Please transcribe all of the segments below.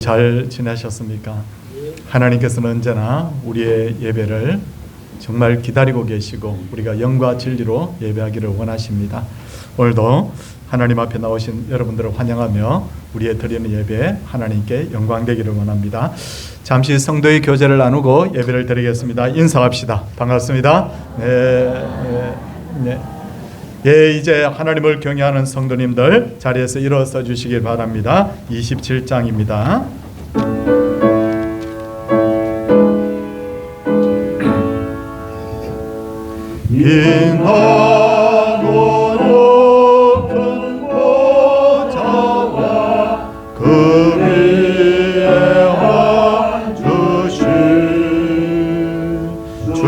잘 지내셨습니까? 하나님께서는 언제나 우리의 예배를 정말 기다리고 계시고 우리가 영과 진리로 예배하기를 원하십니다. 오늘도 하나님 앞에 나오신 여러분들을 환영하며 우리의 드리는 예배 하나님께 영광되기를 원합니다. 잠시 성도의 교제를 나누고 예배를 드리겠습니다. 인사합시다. 반갑습니다. 이제 하나님을 경외하는 성도님들 자리에서 일어서 주시길 바랍니다. 27장입니다. 인하고 높은 보좌와 그 위에 앉으신 주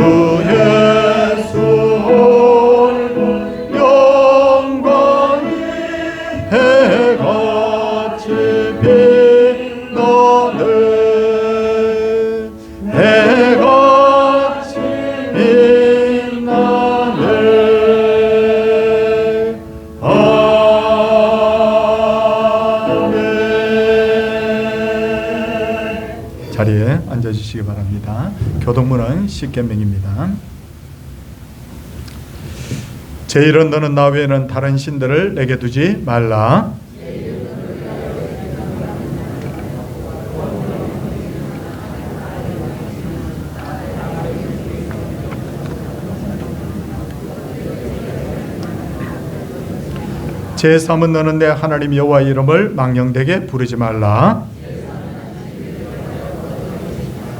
예수 해같이 빛나네 해같이 빛나네 아멘. 자리에 앉아주시기 바랍니다. 교동문은 10계명입니다. 제 이른 너는 나 외에는 다른 신들을 내게 두지 말라. 제 3은 너는 내 하나님 여호와의 이름을 망령되게 부르지 말라.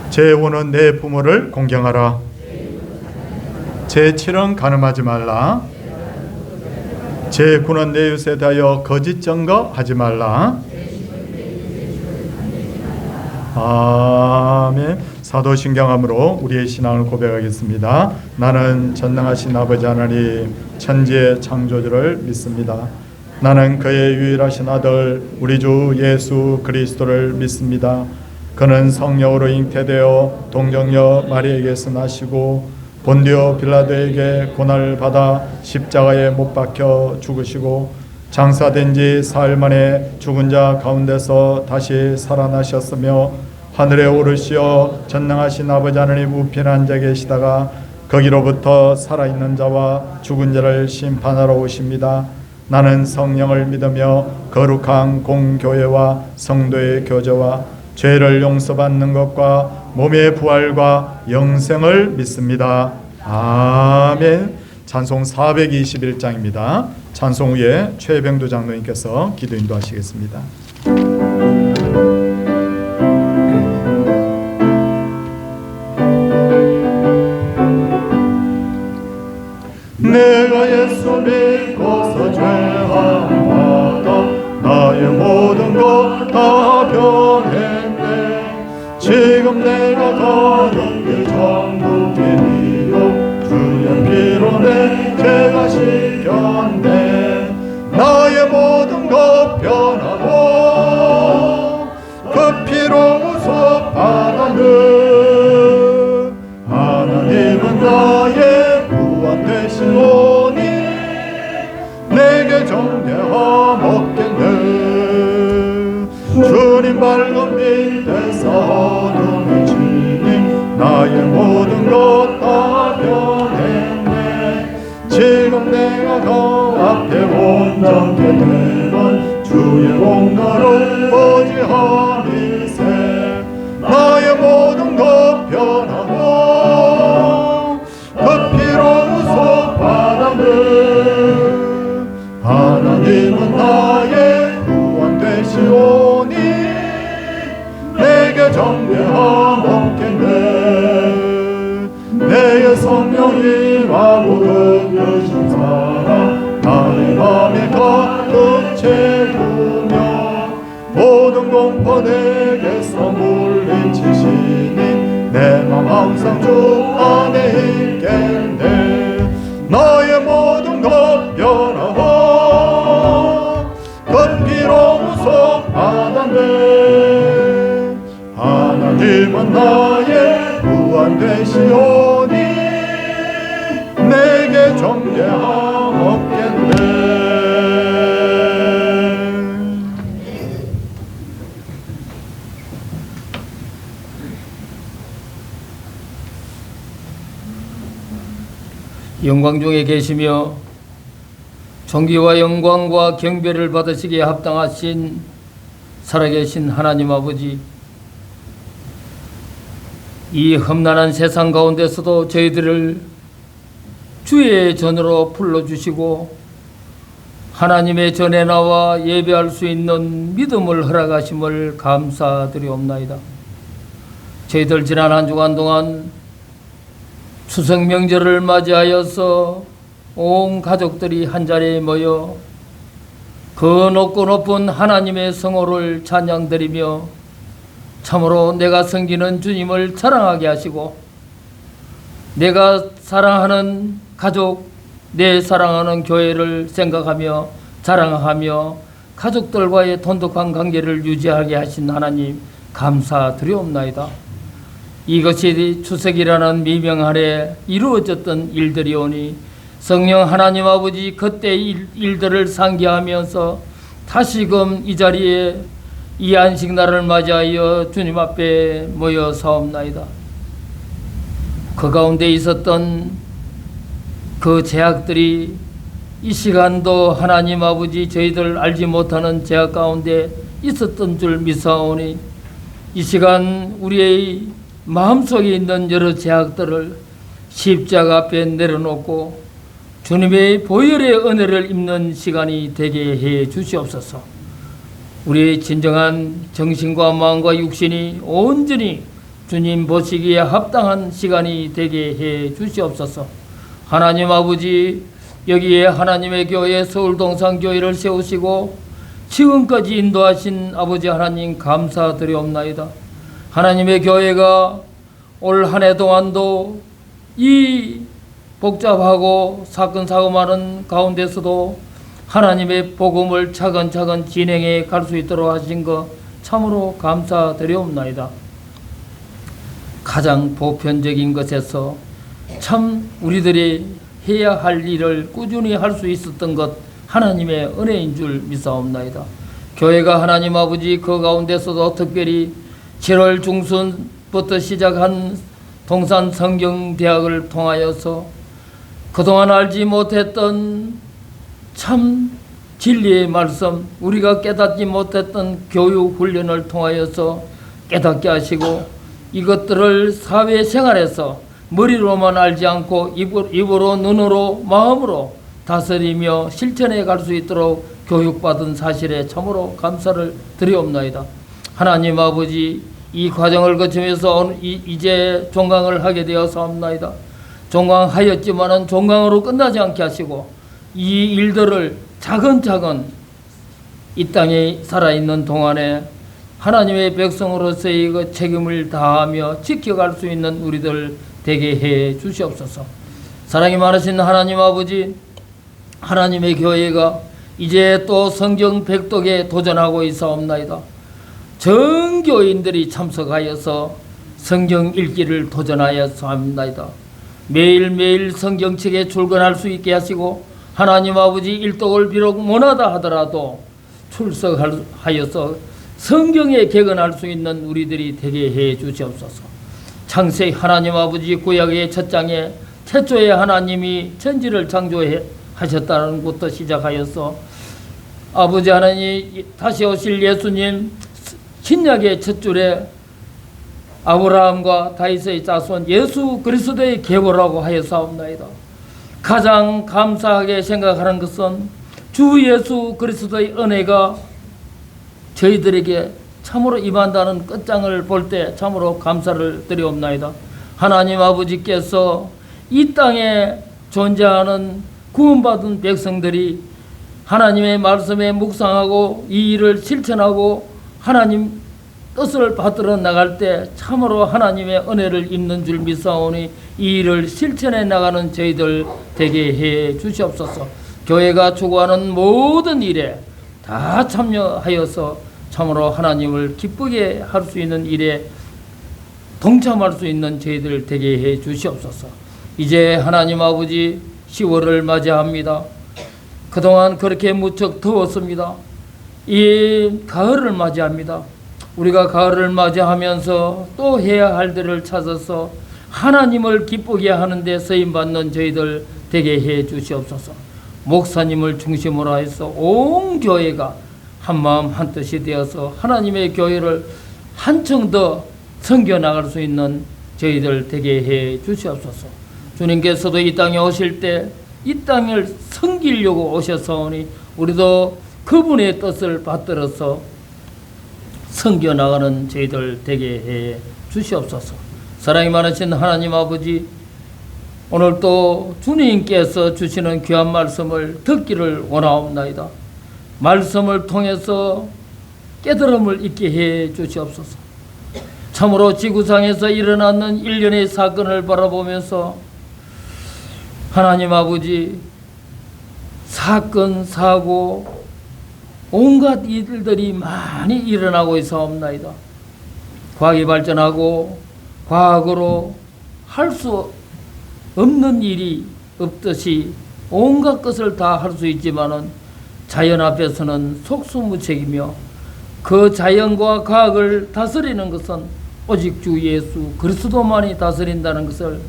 제 5는 내 부모를 공경하라. 제 7은 간음하지 말라. 제 9는 내 이웃에 대하여 거짓 증거하지 말라. 아멘. 사도신경함으로 우리의 신앙을 고백하겠습니다. 나는 전능하신 아버지 하나님 천지의 창조주를 믿습니다. 나는 그의 유일하신 아들 우리 주 예수 그리스도를 믿습니다. 그는 성령으로 잉태되어 동정녀 마리아에게서 나시고 본디오 빌라도에게 고난을 받아 십자가에 못 박혀 죽으시고 장사된 지 사흘 만에 죽은 자 가운데서 다시 살아나셨으며 하늘에 오르시어 전능하신 아버지 하나님 우편에 앉아 계시다가 거기로부터 살아있는 자와 죽은 자를 심판하러 오십니다. 나는 성령을 믿으며 거룩한 공교회와 성도의 교제와 죄를 용서받는 것과 몸의 부활과 영생을 믿습니다. 아멘. 찬송 421장입니다. 찬송 후에 최병두 장로님께서 기도 인도하시겠습니다. 내가 예수 믿고서 죄함받아 나의 모든 것 다 변했네. 지금 내가 가는 길 전부 길이요 주의 피로 내 죄가 씻겼네. 나의 모든 것 변하고 그 피로 구속받았네. 하나님은 나의 구원 되시오니 내게 정죄함 없겠네. 주님 밝은 빛에서 어둠을 지니 나의 모든 것 다 변했네. 지금 내가 그 앞에 온전케 되면 주의 공로를 보지하리세. 나의 모든 것 변하고 그 피로 구속받았네. 하나님은 나의 구원 되시오니 내게 정죄함 없겠네. 내의 성령이 와고 느껴진 사랑 나의 맘에 가득 채우며 모든 공포 내게서 물리치시니 내 맘 항상 주 안에 있겠네. 너의 모든 것 변하고 그 피로 구속받았네. 하나님은 나의 구원 되시오니 내게 정죄함 없겠네. 영광 중에 계시며 존귀와 영광과 경배를 받으시기에 합당하신 살아계신 하나님 아버지, 이 험난한 세상 가운데서도 저희들을 주의 전으로 불러주시고 하나님의 전에 나와 예배할 수 있는 믿음을 허락하심을 감사드리옵나이다. 저희들 지난 한 주간 동안 추석 명절을 맞이하여서 온 가족들이 한자리에 모여 그 높고 높은 하나님의 성호를 찬양드리며 참으로 내가 섬기는 주님을 자랑하게 하시고 내가 사랑하는 가족, 내 사랑하는 교회를 생각하며 자랑하며 가족들과의 돈독한 관계를 유지하게 하신 하나님 감사드리옵나이다. 이것이 추석이라는 미명한 해 이루어졌던 일들이오니 성령 하나님 아버지 그때 일들을 상기하면서 다시금 이 자리에 이 안식날을 맞이하여 주님 앞에 모여 사옵나이다. 그 가운데 있었던 그 제약들이 이 시간도 하나님 아버지 저희들 알지 못하는 제약 가운데 있었던 줄 믿사오니 이 시간 우리의 마음속에 있는 여러 제약들을 십자가 앞에 내려놓고 주님의 보혈의 은혜를 입는 시간이 되게 해 주시옵소서. 우리의 진정한 정신과 마음과 육신이 온전히 주님 보시기에 합당한 시간이 되게 해 주시옵소서. 하나님 아버지, 여기에 하나님의 교회 서울동산교회를 세우시고 지금까지 인도하신 아버지 하나님 감사드리옵나이다. 하나님의 교회가 올 한 해 동안도 이 복잡하고 사건 사고 많은 가운데서도 하나님의 복음을 차근차근 진행해 갈 수 있도록 하신 것 참으로 감사드리옵나이다. 가장 보편적인 것에서 참 우리들이 해야 할 일을 꾸준히 할 수 있었던 것 하나님의 은혜인 줄 믿사옵나이다. 교회가 하나님 아버지 그 가운데서도 특별히 7월 중순부터 시작한 동산 성경대학을 통하여서 그동안 알지 못했던 참 진리의 말씀, 우리가 깨닫지 못했던 교육 훈련을 통하여서 깨닫게 하시고 이것들을 사회생활에서 머리로만 알지 않고 입으로 눈으로 마음으로 다스리며 실천해 갈 수 있도록 교육받은 사실에 참으로 감사를 드리옵나이다. 하나님 아버지, 이 과정을 거치면서 이제 종강을 하게 되어서옵나이다. 종강하였지만은 종강으로 끝나지 않게 하시고 이 일들을 차근차근 이 땅에 살아있는 동안에 하나님의 백성으로서의 그 책임을 다하며 지켜갈 수 있는 우리들 되게 해 주시옵소서. 사랑이 많으신 하나님 아버지, 하나님의 교회가 이제 또 성경 백독에 도전하고 있사옵나이다. 전 교인들이 참석하여서 성경 읽기를 도전하여서 합니다. 매일매일 성경책에 출근할 수 있게 하시고 하나님 아버지 일독을 비록 못하다 하더라도 출석하여서 성경에 개근할 수 있는 우리들이 되게 해 주시옵소서. 창세기 하나님 아버지 구약의 첫 장에 태초에 하나님이 천지를 창조하셨다는 것부터 시작하여서 아버지 하나님 다시 오실 예수님 신약의 첫 줄에 아브라함과 다윗의 자손 예수 그리스도의 계보라고 하여사옵나이다. 가장 감사하게 생각하는 것은 주 예수 그리스도의 은혜가 저희들에게 참으로 임한다는 끝장을 볼 때 참으로 감사를 드리옵나이다. 하나님 아버지께서 이 땅에 존재하는 구원받은 백성들이 하나님의 말씀에 묵상하고 이 일을 실천하고 하나님 뜻을 받들어 나갈 때 참으로 하나님의 은혜를 입는 줄 믿사오니 이 일을 실천해 나가는 저희들 되게 해 주시옵소서. 교회가 추구하는 모든 일에 다 참여하여서 참으로 하나님을 기쁘게 할 수 있는 일에 동참할 수 있는 저희들 되게 해 주시옵소서. 이제 하나님 아버지 10월을 맞이합니다. 그동안 그렇게 무척 더웠습니다. 이 가을을 맞이합니다. 우리가 가을을 맞이하면서 또 해야 할 일을 찾아서 하나님을 기쁘게 하는 데 쓰임받는 저희들 되게 해 주시옵소서. 목사님을 중심으로 해서 온 교회가 한마음 한뜻이 되어서 하나님의 교회를 한층 더 섬겨나갈 수 있는 저희들 되게 해 주시옵소서. 주님께서도 이 땅에 오실 때 이 땅을 섬기려고 오셨사오니 우리도 그분의 뜻을 받들어서 섬겨나가는 저희들 되게 해 주시옵소서. 사랑이 많으신 하나님 아버지, 오늘 또 주님께서 주시는 귀한 말씀을 듣기를 원하옵나이다. 말씀을 통해서 깨달음을 있게 해 주시옵소서. 참으로 지구상에서 일어나는 일련의 사건을 바라보면서 하나님 아버지, 사건, 사고, 온갖 일들이 많이 일어나고 있사옵나이다. 과학이 발전하고 과학으로 할 수 없는 일이 없듯이 온갖 것을 다 할 수 있지만은 자연 앞에서는 속수무책이며 그 자연과 과학을 다스리는 것은 오직 주 예수 그리스도만이 다스린다는 것을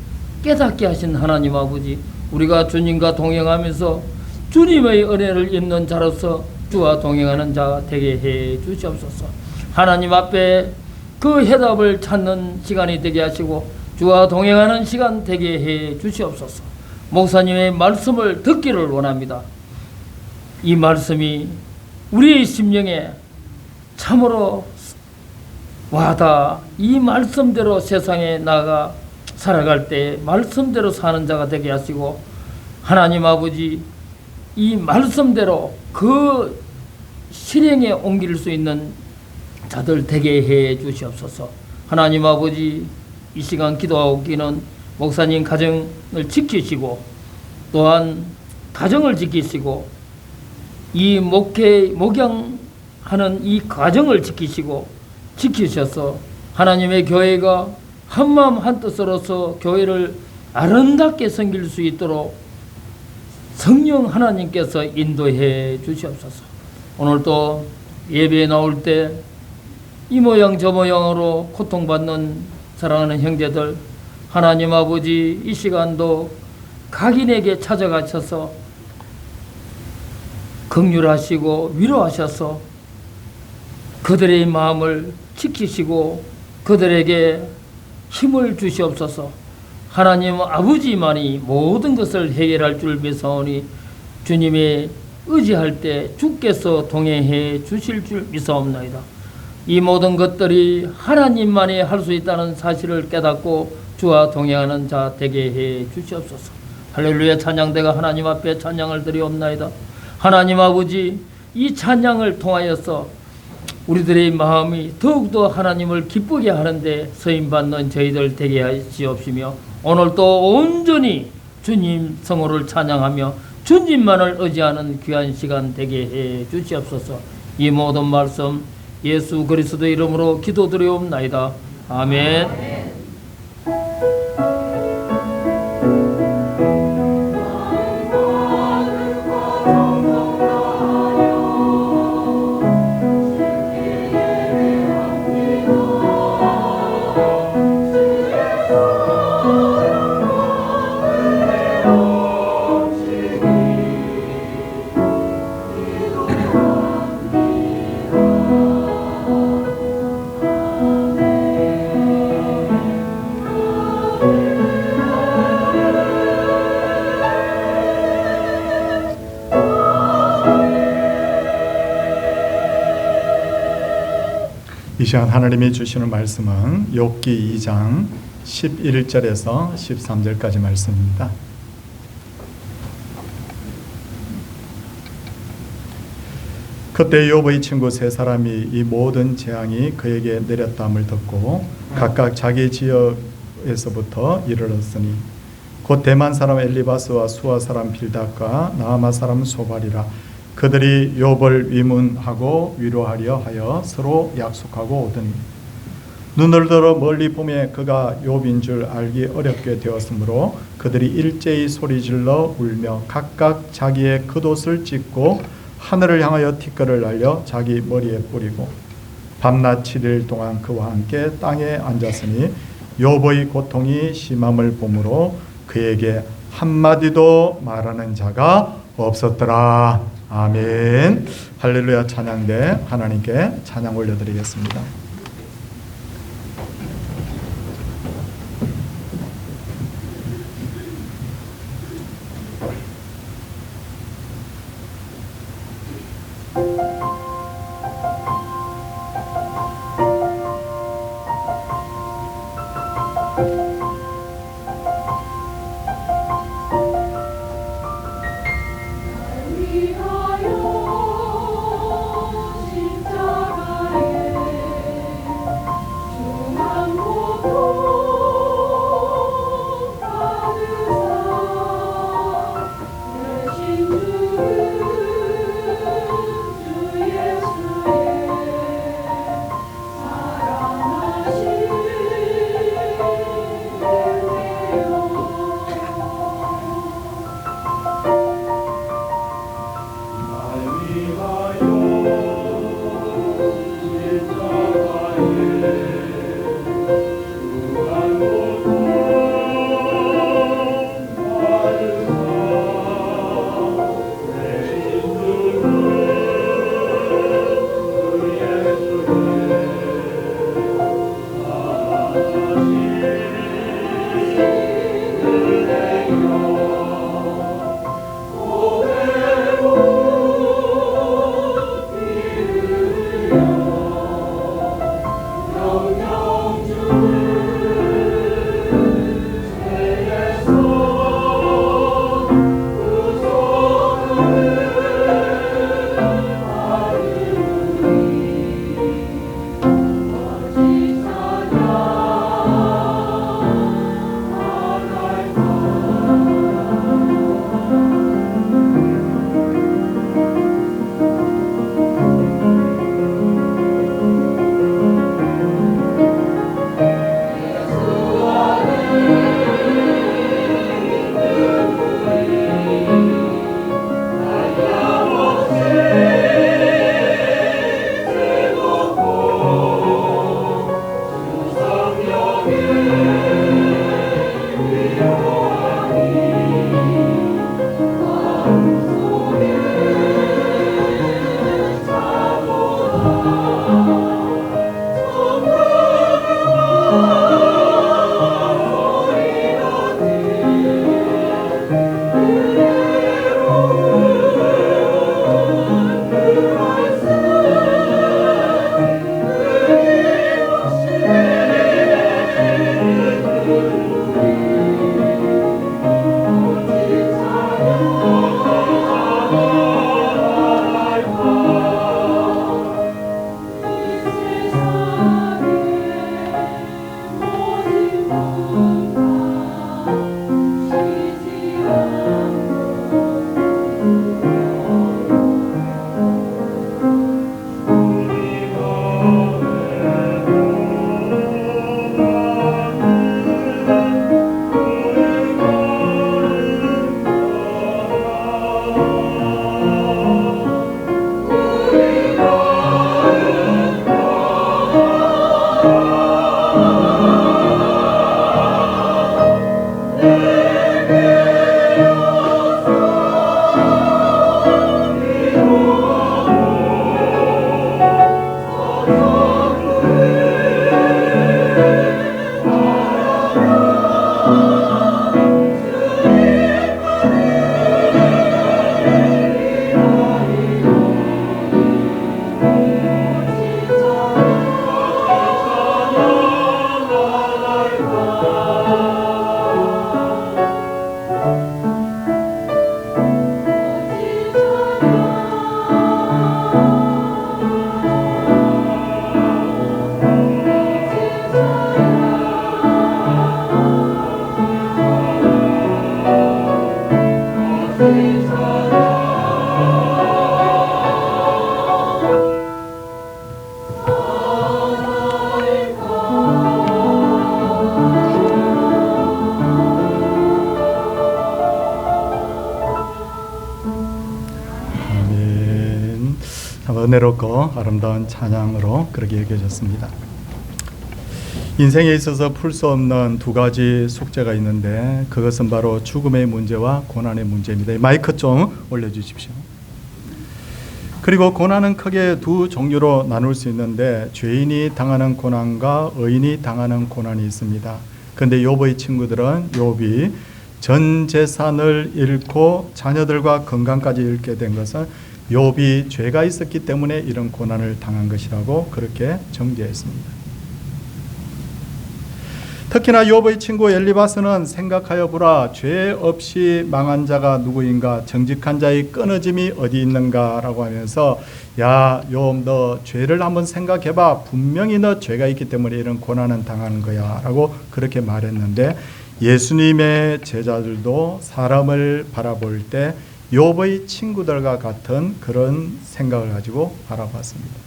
깨닫게 하신 하나님 아버지, 우리가 주님과 동행하면서 주님의 은혜를 입는 자로서 주와 동행하는 자 되게 해 주시옵소서. 하나님 앞에 그 해답을 찾는 시간이 되게 하시고 주와 동행하는 시간 되게 해 주시옵소서. 목사님의 말씀을 듣기를 원합니다. 이 말씀이 우리의 심령에 참으로 와닿아 이 말씀대로 세상에 나가 살아갈 때 말씀대로 사는 자가 되게 하시고, 하나님 아버지, 이 말씀대로 그 실행에 옮길 수 있는 자들 되게 해 주시옵소서. 하나님 아버지, 이 시간 기도하기는 목사님 가정을 지키시고 또한 가정을 지키시고 이 목양하는 이 가정을 지키셔서 하나님의 교회가 한마음 한뜻으로서 교회를 아름답게 섬길 수 있도록 성령 하나님께서 인도해 주시옵소서. 오늘도 예배에 나올 때 이 모양 저 모양으로 고통받는 사랑하는 형제들, 하나님 아버지, 이 시간도 각인에게 찾아가셔서 긍휼하시고 위로하셔서 그들의 마음을 지키시고 그들에게 힘을 주시옵소서. 하나님 아버지만이 모든 것을 해결할 줄 믿사오니 주님의 의지할 때 주께서 동행해 주실 줄 믿사옵나이다. 이 모든 것들이 하나님만이 할 수 있다는 사실을 깨닫고 주와 동행하는 자 되게 해 주시옵소서. 할렐루야. 찬양대가 하나님 앞에 찬양을 드리옵나이다. 하나님 아버지, 이 찬양을 통하여서 우리들의 마음이 더욱더 하나님을 기쁘게 하는데 서임받는 저희들 되게 하시옵시며, 오늘도 온전히 주님 성호를 찬양하며 주님만을 의지하는 귀한 시간 되게 해 주시옵소서. 이 모든 말씀 예수 그리스도 이름으로 기도드리옵나이다. 아멘. 이 시간 하나님이 주시는 말씀은 욥기 2장 11절에서 13절까지 말씀입니다. 그때 욥의 친구 세 사람이 이 모든 재앙이 그에게 내렸다함을 듣고 각각 자기 지역에서부터 이르렀으니 곧 대만 사람 엘리바스와 수아 사람 빌닷과 나아마 사람 소발이라. 그들이 욥을 위문하고 위로하려 하여 서로 약속하고 오더니 눈을 들어 멀리 보매 그가 욥인 줄 알기 어렵게 되었으므로 그들이 일제히 소리질러 울며 각각 자기의 겉옷을 찢고 하늘을 향하여 티끌을 날려 자기 머리에 뿌리고 밤낮 7일 동안 그와 함께 땅에 앉았으니 욥의 고통이 심함을 보므로 그에게 한마디도 말하는 자가 없었더라. 아멘. 할렐루야 찬양대 하나님께 찬양 올려드리겠습니다. 은혜롭고 아름다운 찬양으로 그렇게 여겨졌습니다. 인생에 있어서 풀 수 없는 두 가지 숙제가 있는데 그것은 바로 죽음의 문제와 고난의 문제입니다. 마이크 좀 올려주십시오. 그리고 고난은 크게 두 종류로 나눌 수 있는데 죄인이 당하는 고난과 의인이 당하는 고난이 있습니다. 그런데 욥의 친구들은 욥이 전 재산을 잃고 자녀들과 건강까지 잃게 된 것은 욥이 죄가 있었기 때문에 이런 고난을 당한 것이라고 그렇게 전개했습니다. 특히나 욥의 친구 엘리바스는 생각하여 보라, 죄 없이 망한 자가 누구인가, 정직한 자의 끊어짐이 어디 있는가라고 하면서 야 욥, 너 죄를 한번 생각해봐. 분명히 너 죄가 있기 때문에 이런 고난은 당하는 거야 라고 그렇게 말했는데, 예수님의 제자들도 사람을 바라볼 때 욥의 친구들과 같은 그런 생각을 가지고 바라봤습니다.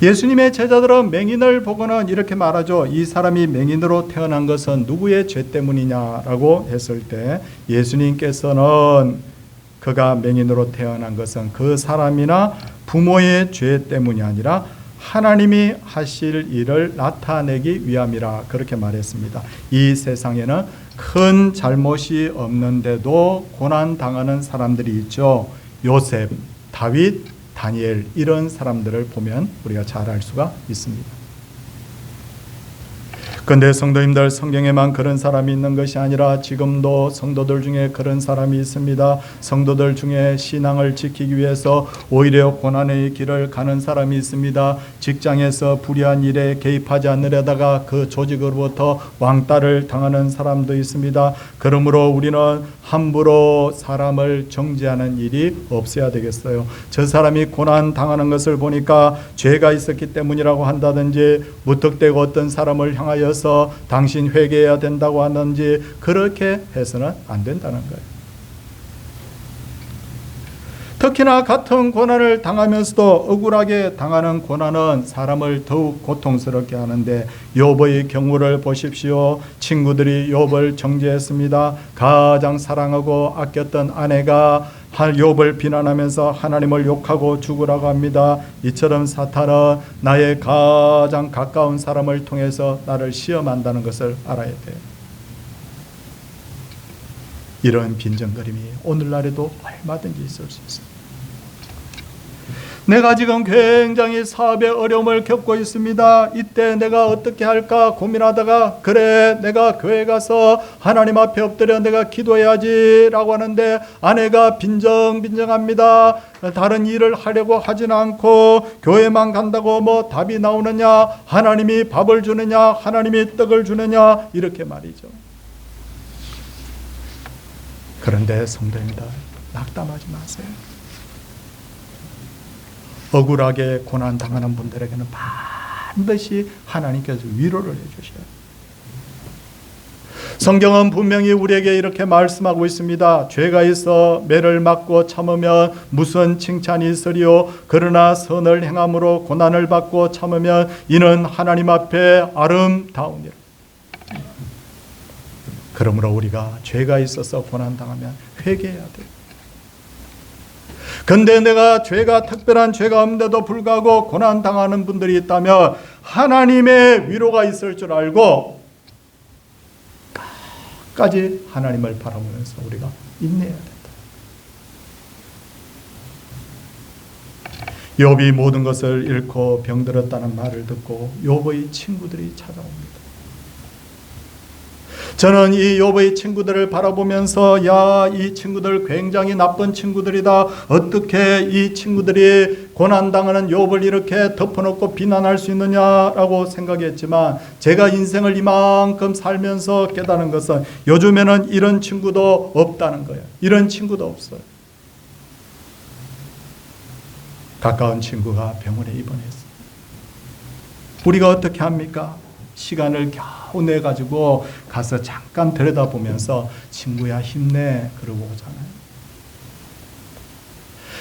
예수님의 제자들은 맹인을 보고는 이렇게 말하죠. 이 사람이 맹인으로 태어난 것은 누구의 죄 때문이냐라고 했을 때 예수님께서는 그가 맹인으로 태어난 것은 그 사람이나 부모의 죄 때문이 아니라 하나님이 하실 일을 나타내기 위함이라 그렇게 말했습니다. 이 세상에는 큰 잘못이 없는데도 고난당하는 사람들이 있죠. 요셉, 다윗, 다니엘, 이런 사람들을 보면 우리가 잘 알 수가 있습니다. 그런데 성도님들, 성경에만 그런 사람이 있는 것이 아니라 지금도 성도들 중에 그런 사람이 있습니다. 성도들 중에 신앙을 지키기 위해서 오히려 고난의 길을 가는 사람이 있습니다. 직장에서 불의한 일에 개입하지 않으려다가 그 조직으로부터 왕따를 당하는 사람도 있습니다. 그러므로 우리는 함부로 사람을 정죄하는 일이 없어야 되겠어요. 저 사람이 고난 당하는 것을 보니까 죄가 있었기 때문이라고 한다든지, 무턱대고 어떤 사람을 향하여서 당신 회개해야 된다고 하는지 그렇게 해서는 안 된다는 거예요. 특히나 같은 고난을 당하면서도 억울하게 당하는 고난은 사람을 더욱 고통스럽게 하는데, 욥의 경우를 보십시오. 친구들이 욥을 정죄했습니다. 가장 사랑하고 아꼈던 아내가 욥을 비난하면서 하나님을 욕하고 죽으라고 합니다. 이처럼 사탄은 나의 가장 가까운 사람을 통해서 나를 시험한다는 것을 알아야 돼요. 이런 빈정거림이 오늘날에도 얼마든지 있을 수 있습니다. 내가 지금 굉장히 사업에 어려움을 겪고 있습니다. 이때 내가 어떻게 할까 고민하다가, 그래 내가 교회 가서 하나님 앞에 엎드려 내가 기도해야지 라고 하는데 아내가 빈정빈정합니다. 다른 일을 하려고 하진 않고 교회만 간다고 뭐 답이 나오느냐, 하나님이 밥을 주느냐, 하나님이 떡을 주느냐, 이렇게 말이죠. 그런데 성도입니다, 낙담하지 마세요. 억울하게 고난당하는 분들에게는 반드시 하나님께서 위로를 해주셔요. 성경은 분명히 우리에게 이렇게 말씀하고 있습니다. 죄가 있어 매를 맞고 참으면 무슨 칭찬이 있으리요. 그러나 선을 행함으로 고난을 받고 참으면 이는 하나님 앞에 아름다우니라. 그러므로 우리가 죄가 있어서 고난당하면 회개해야 돼요. 근데 내가 특별한 죄가 없는데도 불구하고 고난당하는 분들이 있다면 하나님의 위로가 있을 줄 알고 끝까지 하나님을 바라보면서 우리가 인내해야 된다. 욥이 모든 것을 잃고 병들었다는 말을 듣고 욥의 친구들이 찾아옵니다. 저는 이 욥의 친구들을 바라보면서 야, 이 친구들 굉장히 나쁜 친구들이다. 어떻게 이 친구들이 고난당하는 욥을 이렇게 덮어놓고 비난할 수 있느냐라고 생각했지만, 제가 인생을 이만큼 살면서 깨달은 것은 요즘에는 이런 친구도 없다는 거예요. 이런 친구도 없어요. 가까운 친구가 병원에 입원했어요. 우리가 어떻게 합니까? 시간을 겨우 내가지고 가서 잠깐 들여다보면서 친구야 힘내 그러고 오잖아요.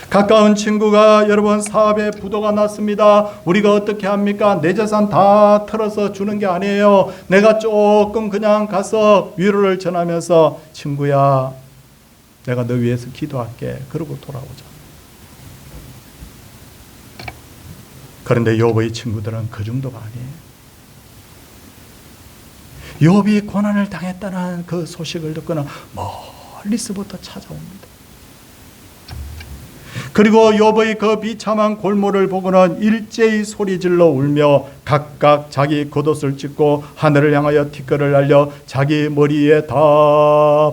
가까운 친구가 여러분 사업에 부도가 났습니다. 우리가 어떻게 합니까? 내 재산 다 털어서 주는 게 아니에요. 내가 조금 그냥 가서 위로를 전하면서 친구야 내가 너 위해서 기도할게 그러고 돌아오잖아요. 그런데 욥의 친구들은 그 정도가 아니에요. 욥이 고난을 당했다는 그 소식을 듣고는 멀리서부터 찾아옵니다. 그리고 욥의 그 비참한 골모를 보고는 일제히 소리질러 울며 각각 자기 겉옷을 찢고 하늘을 향하여 티끌을 날려 자기 머리에 다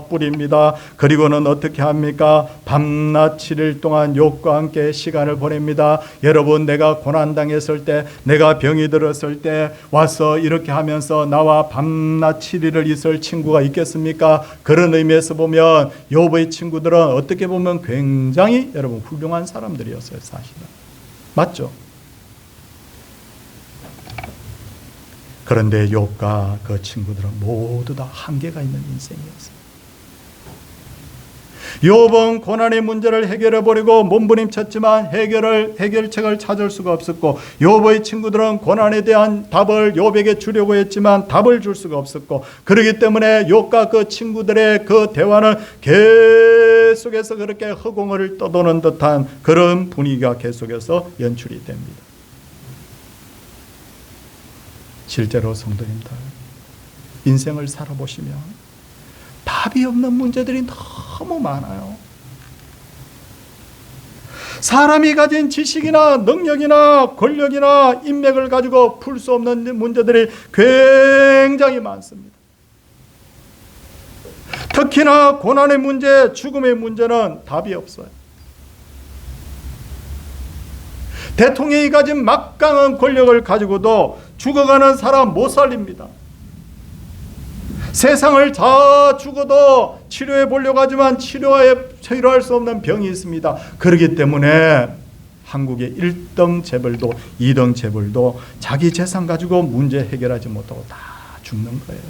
뿌립니다. 그리고는 어떻게 합니까? 밤낮 7일 동안 욥과 함께 시간을 보냅니다. 여러분, 내가 고난당했을 때, 내가 병이 들었을 때 와서 이렇게 하면서 나와 밤낮 7일을 있을 친구가 있겠습니까? 그런 의미에서 보면 욥의 친구들은 어떻게 보면 굉장히 여러분 훌륭한 사람들이었어요. 사실은 맞죠? 그런데 욥과 그 친구들은 모두 다 한계가 있는 인생이었어요. 욥은 고난의 문제를 해결해 버리고 몸부림쳤지만 해결책을 찾을 수가 없었고, 욥의 친구들은 고난에 대한 답을 욥에게 주려고 했지만 답을 줄 수가 없었고, 그렇기 때문에 욥과 그 친구들의 그 대화는 계속해서 그렇게 허공을 떠도는 듯한 그런 분위기가 계속해서 연출이 됩니다. 실제로 성도님들, 인생을 살아보시면 답이 없는 문제들이 너무 많아요. 사람이 가진 지식이나 능력이나 권력이나 인맥을 가지고 풀 수 없는 문제들이 굉장히 많습니다. 특히나 고난의 문제, 죽음의 문제는 답이 없어요. 대통령이 가진 막강한 권력을 가지고도 죽어가는 사람 못 살립니다. 세상을 다 죽어도 치료해 보려고 하지만 치료할 수 없는 병이 있습니다. 그렇기 때문에 한국의 1등 재벌도 2등 재벌도 자기 재산 가지고 문제 해결하지 못하고 다 죽는 거예요.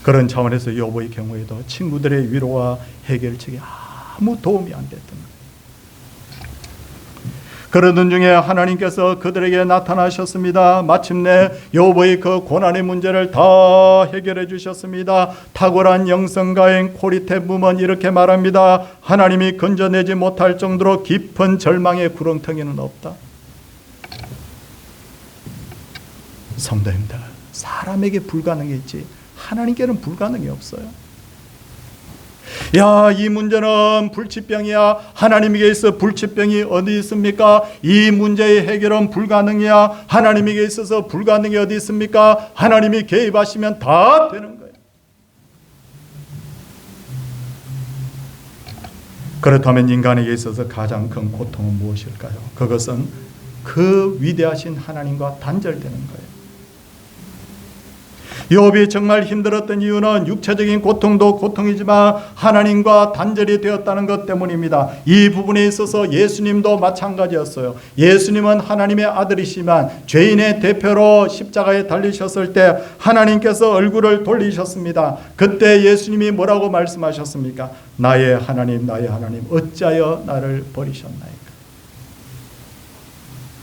그런 차원에서 욥의 경우에도 친구들의 위로와 해결책이 아무 도움이 안 됐던 거예요. 그러던 중에 하나님께서 그들에게 나타나셨습니다. 마침내 욥의 그 고난의 문제를 다 해결해 주셨습니다. 탁월한 영성가인 코리테붐은 이렇게 말합니다. 하나님이 건져내지 못할 정도로 깊은 절망의 구렁텅이는 없다. 성도님들, 사람에게 불가능했지 하나님께는 불가능이 없어요. 야, 이 문제는 불치병이야. 하나님에게 있어 불치병이 어디 있습니까? 이 문제의 해결은 불가능이야. 하나님에게 있어서 불가능이 어디 있습니까? 하나님이 개입하시면 다 되는 거예요. 그렇다면 인간에게 있어서 가장 큰 고통은 무엇일까요? 그것은 그 위대하신 하나님과 단절되는 거예요. 욥이 정말 힘들었던 이유는 육체적인 고통도 고통이지만 하나님과 단절이 되었다는 것 때문입니다. 이 부분에 있어서 예수님도 마찬가지였어요. 예수님은 하나님의 아들이시지만 죄인의 대표로 십자가에 달리셨을 때 하나님께서 얼굴을 돌리셨습니다. 그때 예수님이 뭐라고 말씀하셨습니까? 나의 하나님, 나의 하나님, 어찌하여 나를 버리셨나이까?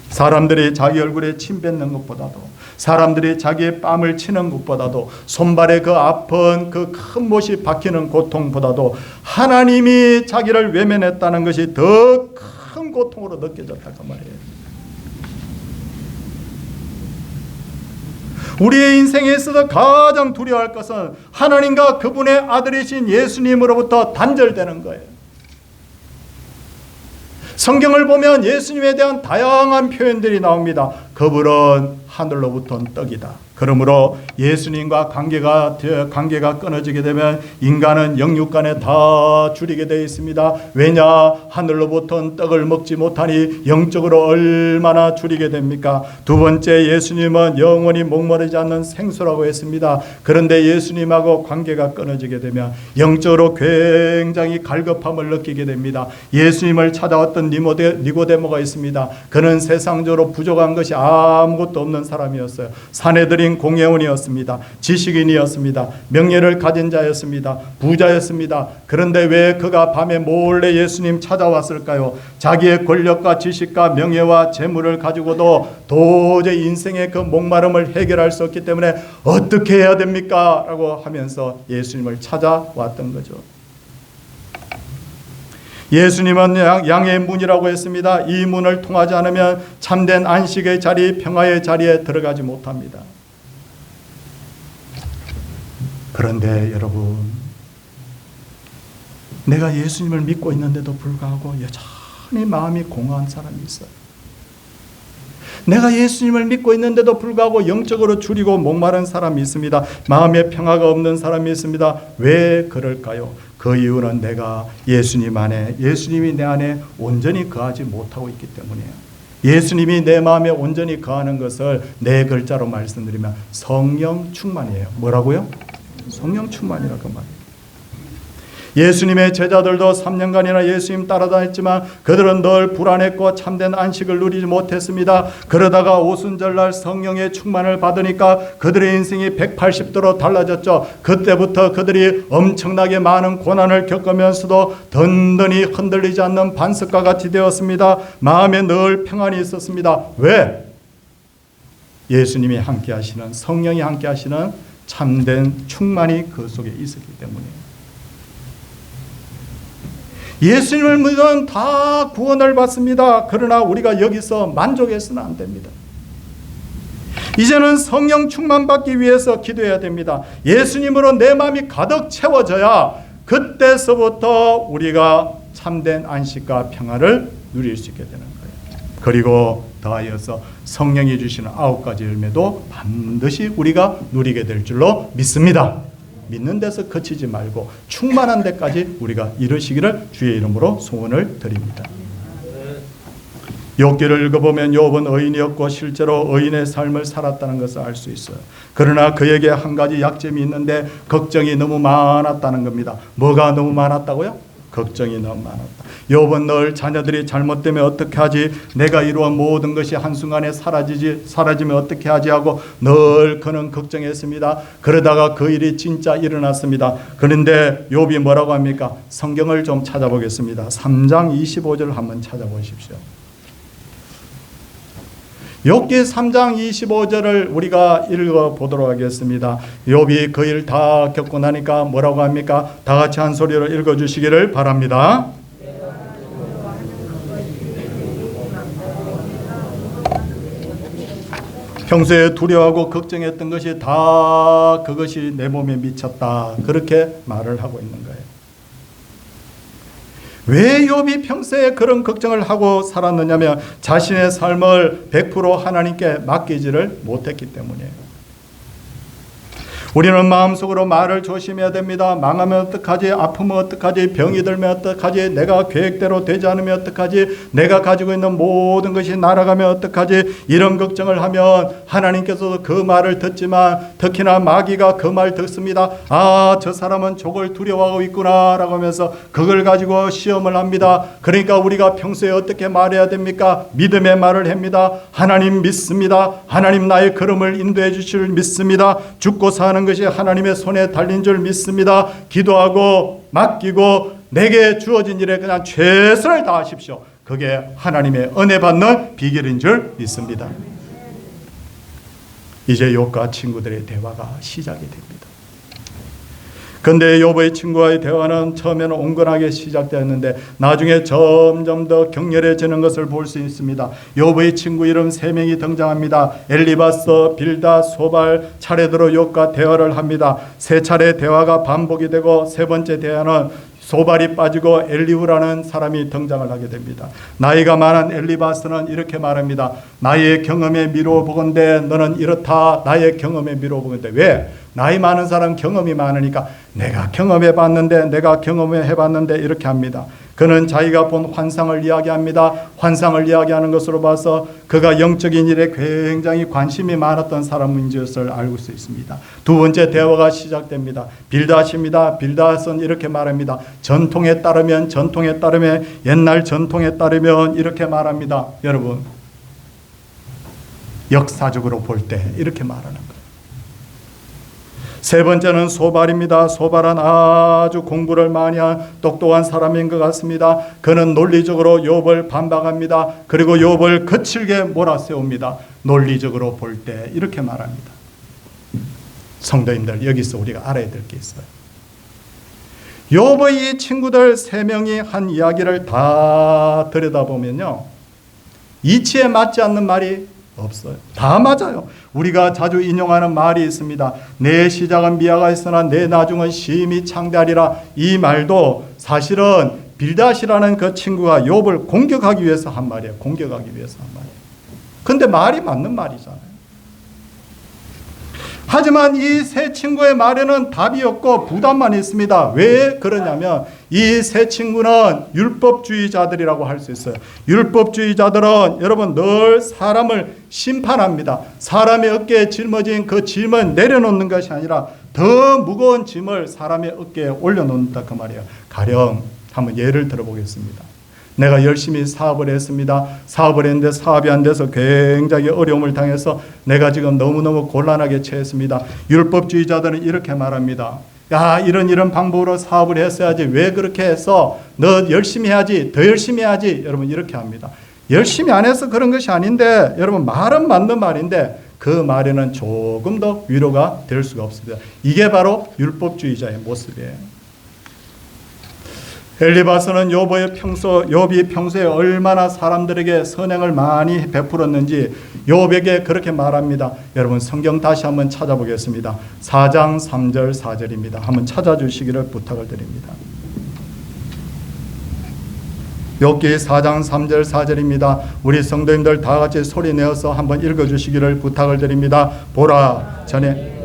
사람들이 자기 얼굴에 침 뱉는 것보다도, 사람들이 자기의 뺨을 치는 것보다도, 손발에 그 아픈 그 큰 못이 박히는 고통보다도 하나님이 자기를 외면했다는 것이 더 큰 고통으로 느껴졌다 그 말이에요. 우리의 인생에 있어서 가장 두려워할 것은 하나님과 그분의 아들이신 예수님으로부터 단절되는 거예요. 성경을 보면 예수님에 대한 다양한 표현들이 나옵니다. 그분은 하늘로부터 떡이다. 그러므로 예수님과 관계가 끊어지게 되면 인간은 영육간에 다 줄이게 되어 있습니다. 왜냐? 하늘로부터 떡을 먹지 못하니 영적으로 얼마나 줄이게 됩니까? 두 번째, 예수님은 영원히 목마르지 않는 생수라고 했습니다. 그런데 예수님하고 관계가 끊어지게 되면 영적으로 굉장히 갈급함을 느끼게 됩니다. 예수님을 찾아왔던 니고데모가 있습니다. 그는 세상적으로 부족한 것이 아무것도 없는 사람이었어요. 사내들인 공예원이었습니다. 지식인이었습니다. 명예를 가진 자였습니다. 부자였습니다. 그런데 왜 그가 밤에 몰래 예수님 찾아왔을까요? 자기의 권력과 지식과 명예와 재물을 가지고도 도저히 인생의 그 목마름을 해결할 수 없기 때문에 어떻게 해야 됩니까? 라고 하면서 예수님을 찾아왔던 거죠. 예수님은 양의 문이라고 했습니다. 이 문을 통하지 않으면 참된 안식의 자리, 평화의 자리에 들어가지 못합니다. 그런데 여러분, 내가 예수님을 믿고 있는데도 불구하고 여전히 마음이 공허한 사람이 있어요. 내가 예수님을 믿고 있는데도 불구하고 영적으로 줄이고 목마른 사람이 있습니다. 마음에 평화가 없는 사람이 있습니다. 왜 그럴까요? 그 이유는 내가 예수님 안에, 예수님이 내 안에 온전히 거하지 못하고 있기 때문이에요. 예수님이 내 마음에 온전히 거하는 것을 네 글자로 말씀드리면 성령 충만이에요. 뭐라고요? 성령 충만이라고 말해요. 예수님의 제자들도 3년간이나 예수님 따라다녔지만 그들은 늘 불안했고 참된 안식을 누리지 못했습니다. 그러다가 오순절날 성령의 충만을 받으니까 그들의 인생이 180도로 달라졌죠. 그때부터 그들이 엄청나게 많은 고난을 겪으면서도 든든히 흔들리지 않는 반석과 같이 되었습니다. 마음에 늘 평안이 있었습니다. 왜? 예수님이 함께 하시는, 성령이 함께 하시는 참된 충만이 그 속에 있었기 때문이에요. 예수님을 믿으면 다 구원을 받습니다. 그러나 우리가 여기서 만족해서는 안 됩니다. 이제는 성령 충만 받기 위해서 기도해야 됩니다. 예수님으로 내 마음이 가득 채워져야 그때서부터 우리가 참된 안식과 평화를 누릴 수 있게 되는 거예요. 그리고 더하여서 성령이 주시는 9가지 열매도 반드시 우리가 누리게 될 줄로 믿습니다. 믿는 데서 그치지 말고 충만한 데까지 우리가 이루시기를 주의 이름으로 소원을 드립니다. 욥기를 읽어보면 욥은 의인이었고 실제로 의인의 삶을 살았다는 것을 알 수 있어요. 그러나 그에게 한 가지 약점이 있는데 걱정이 너무 많았다는 겁니다. 뭐가 너무 많았다고요? 걱정이 너무 많았다. 욥은 늘 자녀들이 잘못되면 어떻게 하지? 내가 이루한 모든 것이 한순간에 사라지면 어떻게 하지? 하고 늘 그는 걱정했습니다. 그러다가 그 일이 진짜 일어났습니다. 그런데 욥이 뭐라고 합니까? 성경을 좀 찾아보겠습니다. 3장 25절을 한번 찾아보십시오. 욥기 3장 25절을 우리가 읽어보도록 하겠습니다. 욥이 그 일 다 겪고 나니까 뭐라고 합니까? 다 같이 한 소리로 읽어주시기를 바랍니다. 평소에 두려워하고 걱정했던 것이 다 그것이 내 몸에 미쳤다. 그렇게 말을 하고 있는 거예요. 왜 욥이 평소에 그런 걱정을 하고 살았느냐면 자신의 삶을 100% 하나님께 맡기지를 못했기 때문이에요. 우리는 마음속으로 말을 조심해야 됩니다. 망하면 어떡하지? 아프면 어떡하지? 병이 들면 어떡하지? 내가 계획대로 되지 않으면 어떡하지? 내가 가지고 있는 모든 것이 날아가면 어떡하지? 이런 걱정을 하면 하나님께서도 그 말을 듣지만 특히나 마귀가 그 말 듣습니다. 아, 저 사람은 저걸 두려워하고 있구나 라고 하면서 그걸 가지고 시험을 합니다. 그러니까 우리가 평소에 어떻게 말해야 됩니까? 믿음의 말을 합니다. 하나님 믿습니다. 하나님 나의 걸음을 인도해 주실 줄 믿습니다. 죽고 사는 것이 하나님의 손에 달린 줄 믿습니다. 기도하고 맡기고 내게 주어진 일에 그냥 최선을 다하십시오. 그게 하나님의 은혜 받는 비결인 줄 믿습니다. 이제 욥과 친구들의 대화가 시작이 됩니다. 그런데 욥의 친구와의 대화는 처음에는 온건하게 시작되었는데 나중에 점점 더 격렬해지는 것을 볼 수 있습니다. 욥의 친구 이름 3명이 등장합니다. 엘리바스, 빌다, 소발 차례대로 욥과 대화를 합니다. 3차례 대화가 반복이 되고 3번째 대화는 소발이 빠지고 엘리후라는 사람이 등장을 하게 됩니다. 나이가 많은 엘리바스는 이렇게 말합니다. 나의 경험에 미뤄보건대 너는 이렇다. 나의 경험에 미뤄보건대. 왜? 나이 많은 사람 경험이 많으니까 내가 경험해봤는데 내가 경험해봤는데 이렇게 합니다. 그는 자기가 본 환상을 이야기합니다. 환상을 이야기하는 것으로 봐서 그가 영적인 일에 굉장히 관심이 많았던 사람인 것을 알 수 있습니다. 두 번째 대화가 시작됩니다. 빌닷입니다. 빌닷은 이렇게 말합니다. 전통에 따르면 옛날 전통에 따르면 이렇게 말합니다. 여러분 역사적으로 볼 때 이렇게 말하는 거예요. 세 번째는 소발입니다. 소발은 아주 공부를 많이 한 똑똑한 사람인 것 같습니다. 그는 논리적으로 욥을 반박합니다. 그리고 욥을 거칠게 몰아세웁니다. 논리적으로 볼 때 이렇게 말합니다. 성도님들 여기서 우리가 알아야 될 게 있어요. 욥의 이 친구들 3명이 한 이야기를 다 들여다보면요, 이치에 맞지 않는 말이 없어요. 다 맞아요. 우리가 자주 인용하는 말이 있습니다. 내 시작은 미화가 있으나 내 나중은 심히 창대하리라. 이 말도 사실은 빌닷이라는 그 친구가 욥을 공격하기 위해서 한 말이에요. 공격하기 위해서 한 말이에요. 근데 말이 맞는 말이잖아요. 하지만 이 세 친구의 말에는 답이 없고 부담만 있습니다. 왜 그러냐면 이 세 친구는 율법주의자들이라고 할 수 있어요. 율법주의자들은 여러분 늘 사람을 심판합니다. 사람의 어깨에 짊어진 그 짐을 내려놓는 것이 아니라 더 무거운 짐을 사람의 어깨에 올려놓는다 그 말이에요. 가령 한번 예를 들어보겠습니다. 내가 열심히 사업을 했습니다. 사업을 했는데 사업이 안 돼서 굉장히 어려움을 당해서 내가 지금 너무너무 곤란하게 처했습니다. 율법주의자들은 이렇게 말합니다. 야, 이런 방법으로 사업을 했어야지. 왜 그렇게 해서? 너 열심히 해야지. 더 열심히 해야지. 여러분 이렇게 합니다. 열심히 안 해서 그런 것이 아닌데, 여러분 말은 맞는 말인데 그 말에는 조금 더 위로가 될 수가 없습니다. 이게 바로 율법주의자의 모습이에요. 엘리바스는 욥이 평소에 얼마나 사람들에게 선행을 많이 베풀었는지 욥에게 그렇게 말합니다. 여러분 성경 다시 한번 찾아보겠습니다. 4장 3절 4절입니다. 한번 찾아주시기를 부탁을 드립니다. 욥기 4장 3절 4절입니다. 우리 성도님들 다 같이 소리 내어서 한번 읽어주시기를 부탁을 드립니다. 보라, 전에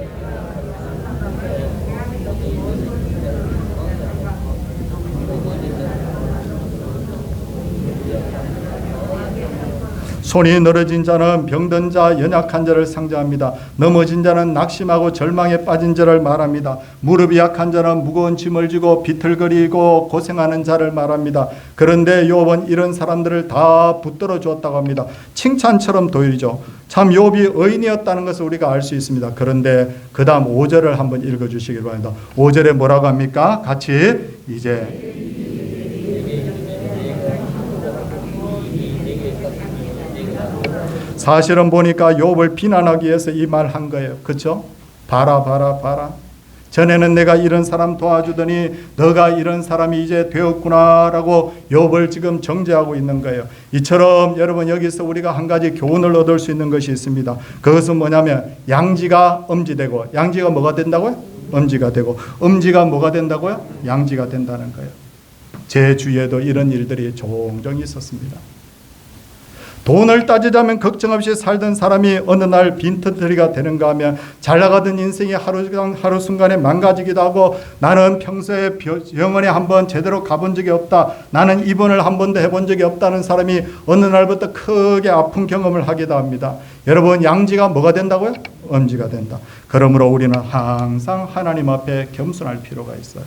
손이 늘어진 자는 병든 자, 연약한 자를 상징합니다. 넘어진 자는 낙심하고 절망에 빠진 자를 말합니다. 무릎이 약한 자는 무거운 짐을 지고 비틀거리고 고생하는 자를 말합니다. 그런데 욥은 이런 사람들을 다 붙들어 주었다고 합니다. 칭찬처럼 도일이죠. 참 욥이 의인이었다는 것을 우리가 알 수 있습니다. 그런데 그 다음 5절을 한번 읽어주시기 바랍니다. 5절에 뭐라고 합니까? 같이 이제 사실은 보니까 욥을 비난하기 위해서 이 말 한 거예요. 그렇죠? 봐라. 전에는 내가 이런 사람 도와주더니 너가 이런 사람이 이제 되었구나라고 욥을 지금 정죄하고 있는 거예요. 이처럼 여러분 여기서 우리가 한 가지 교훈을 얻을 수 있는 것이 있습니다. 그것은 뭐냐면 양지가 엄지되고, 양지가 뭐가 된다고요? 엄지가 되고, 엄지가 뭐가 된다고요? 양지가 된다는 거예요. 제 주위에도 이런 일들이 종종 있었습니다. 돈을 따지자면 걱정 없이 살던 사람이 어느 날 빈털터리가 되는가 하면 잘 나가던 인생이 하루순간에 망가지기도 하고, 나는 평소에 병원에 한번 제대로 가본 적이 없다, 나는 입원을 한 번도 해본 적이 없다는 사람이 어느 날부터 크게 아픈 경험을 하기도 합니다. 여러분 양지가 뭐가 된다고요? 엄지가 된다. 그러므로 우리는 항상 하나님 앞에 겸손할 필요가 있어요.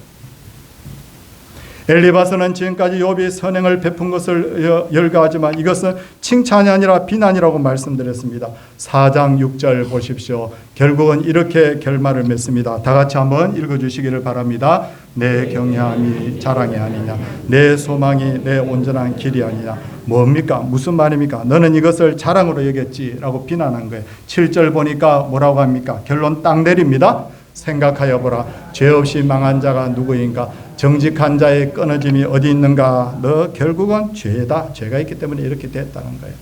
엘리바스는 지금까지 욥이 선행을 베푼 것을 열거하지만 이것은 칭찬이 아니라 비난이라고 말씀드렸습니다. 4장 6절 보십시오. 결국은 이렇게 결말을 맺습니다. 다 같이 한번 읽어주시기를 바랍니다. 내 경외함이 자랑이 아니냐, 내 소망이 내 온전한 길이 아니냐. 뭡니까? 무슨 말입니까? 너는 이것을 자랑으로 여겼지라고 비난한 거예요. 7절 보니까 뭐라고 합니까? 결론 딱 내립니다. 생각하여 보라. 죄 없이 망한 자가 누구인가? 정직한 자의 끊어짐이 어디 있는가? 너 결국은 죄다. 죄가 있기 때문에 이렇게 됐다는 거예요.